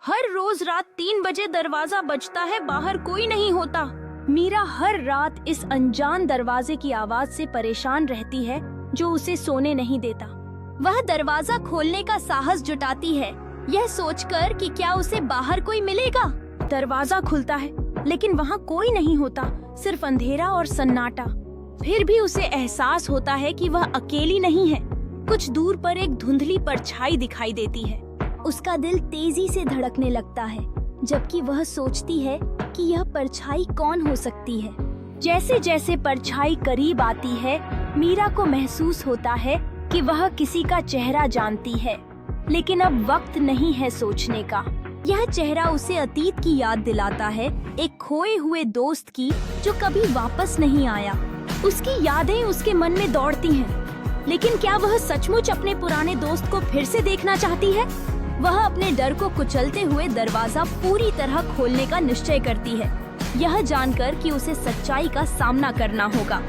हर रोज रात 3 बजे दरवाजा बजता है, बाहर कोई नहीं होता। मीरा हर रात इस अनजान दरवाजे की आवाज से परेशान रहती है जो उसे सोने नहीं देता। वह दरवाजा खोलने का साहस जुटाती है, यह सोचकर कि क्या उसे बाहर कोई मिलेगा। दरवाजा खुलता है लेकिन वहाँ कोई नहीं होता, सिर्फ अंधेरा और सन्नाटा। फिर भी उसे एहसास होता है कि वह अकेली नहीं है। कुछ दूर पर एक धुंधली परछाई दिखाई देती है। उसका दिल तेजी से धड़कने लगता है, जबकि वह सोचती है कि यह परछाई कौन हो सकती है। जैसे जैसे परछाई करीब आती है, मीरा को महसूस होता है कि वह किसी का चेहरा जानती है, लेकिन अब वक्त नहीं है सोचने का। यह चेहरा उसे अतीत की याद दिलाता है, एक खोए हुए दोस्त की जो कभी वापस नहीं आया। उसकी यादें उसके मन में दौड़ती हैं, लेकिन क्या वह सचमुच अपने पुराने दोस्त को फिर से देखना चाहती है? वह अपने डर को कुचलते हुए दरवाजा पूरी तरह खोलने का निश्चय करती है, यह जानकर कि उसे सच्चाई का सामना करना होगा।